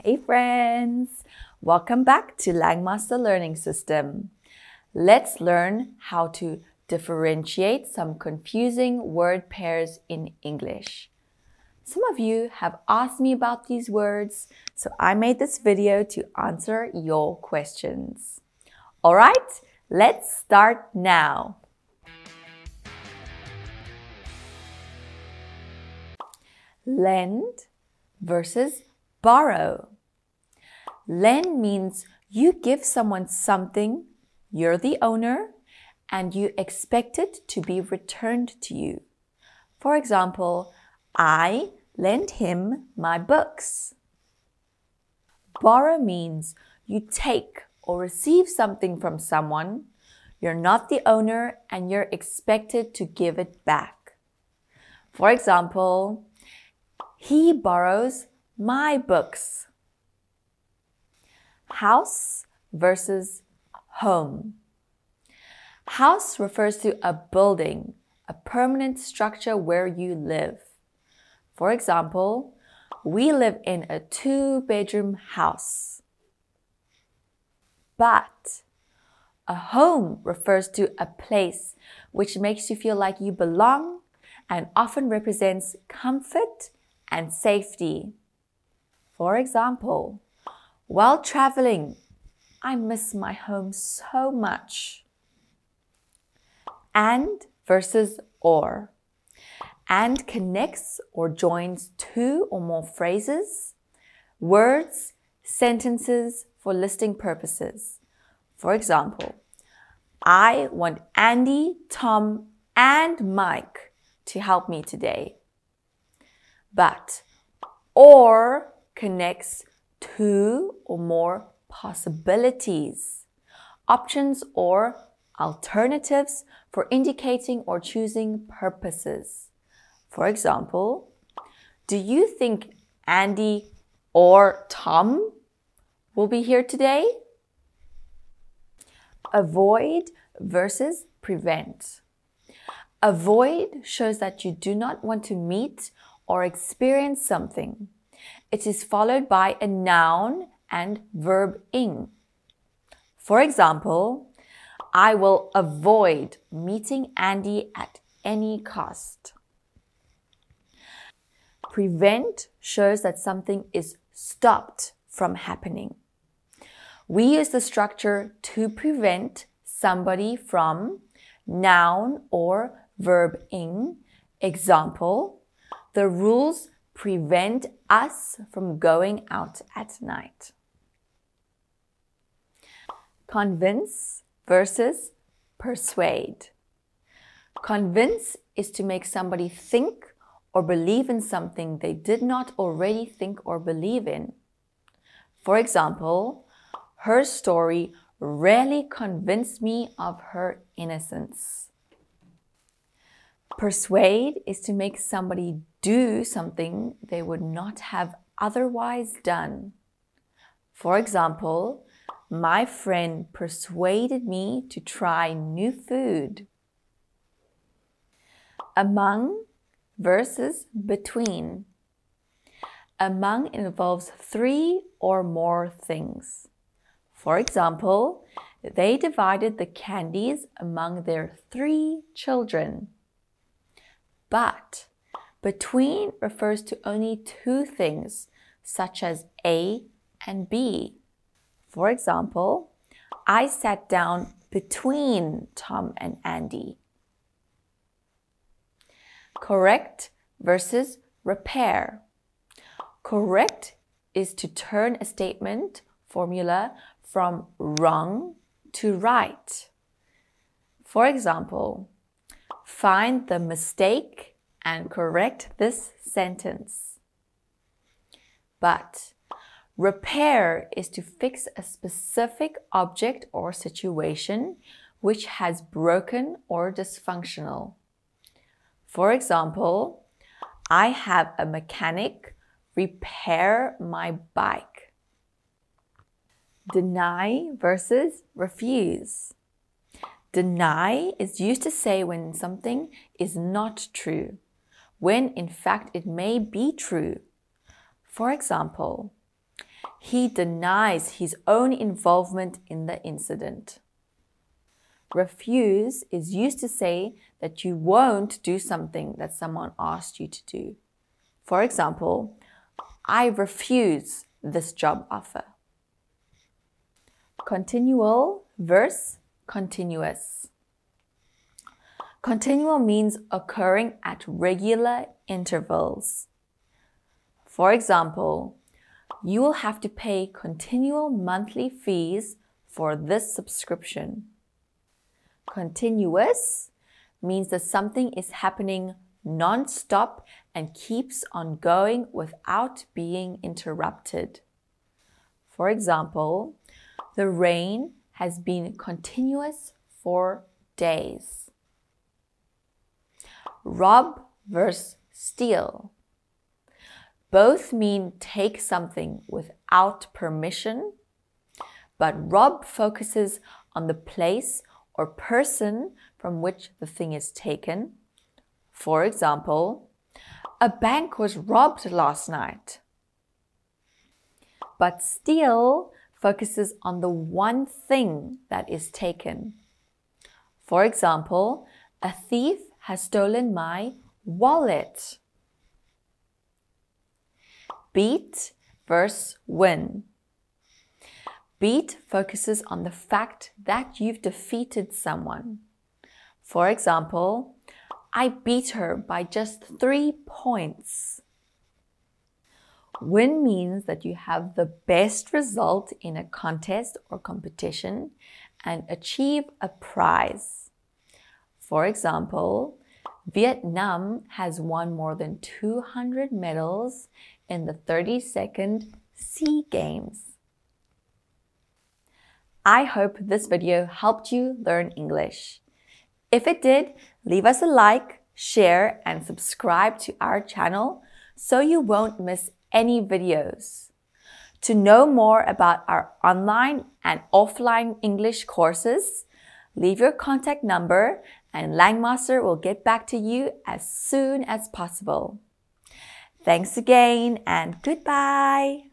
Hey friends! Welcome back to Langmaster learning system. Let's learn how to differentiate some confusing word pairs in English. Some of you have asked me about these words, so I made this video to answer your questions. Alright, let's start now. Lend versus borrow. Lend means you give someone something, you're the owner, and you expect it to be returned to you. For example, I lend him my books. Borrow means you take or receive something from someone, you're not the owner, and you're expected to give it back. For example, he borrows my books. House versus home. House refers to a building, a permanent structure where you live. For example, we live in a 2-bedroom house. But a home refers to a place which makes you feel like you belong and often represents comfort and safety. For example, while traveling, I miss my home so much. And versus or. And connects or joins two or more phrases, words, sentences for listing purposes. For example, I want Andy, Tom, and Mike to help me today. But or connects two or more possibilities, options or alternatives for indicating or choosing purposes. For example, do you think Andy or Tom will be here today? Avoid versus prevent. Avoid shows that you do not want to meet or experience something. It is followed by a noun and verb ing. For example, I will avoid meeting Andy at any cost. Prevent shows that something is stopped from happening. We use the structure to prevent somebody from noun or verb ing. Example, the rules prevent us from going out at night. Convince versus persuade. Convince is to make somebody think or believe in something they did not already think or believe in. For example, her story rarely convinced me of her innocence. Persuade is to make somebody do something they would not have otherwise done. For example, my friend persuaded me to try new food. Among versus between. Among involves three or more things. For example, they divided the candies among their 3 children. But between refers to only 2 things, such as A and B. For example, I sat down between Tom and Andy. Correct versus repair. Correct is to turn a statement formula from wrong to right. For example, find the mistake and correct this sentence. But repair is to fix a specific object or situation which has broken or dysfunctional. For example, I have a mechanic repair my bike. Deny versus refuse. Deny is used to say when something is not true, when in fact it may be true. For example, He denies his own involvement in the incident. Refuse is used to say that you won't do something that someone asked you to do. For example, I refuse this job offer. Continual versus continuous. Continual means occurring at regular intervals. For example, you will have to pay continual monthly fees for this subscription. Continuous means that something is happening non-stop and keeps on going without being interrupted. For example, the rain has been continuous for days. Rob versus steal. Both mean take something without permission, but rob focuses on the place or person from which the thing is taken. For example, a bank was robbed last night. But steal focuses on the one thing that is taken. For example, a thief has stolen my wallet. Beat versus win. Beat focuses on the fact that you've defeated someone. For example, I beat her by just 3 points. Win means that you have the best result in a contest or competition and achieve a prize. For example, Vietnam has won more than 200 medals in the 32nd SEA Games. I hope this video helped you learn English. If it did, leave us a like, share, and subscribe to our channel so you won't miss any videos. To know more about our online and offline English courses, leave your contact number and Langmaster will get back to you as soon as possible. Thanks again and goodbye!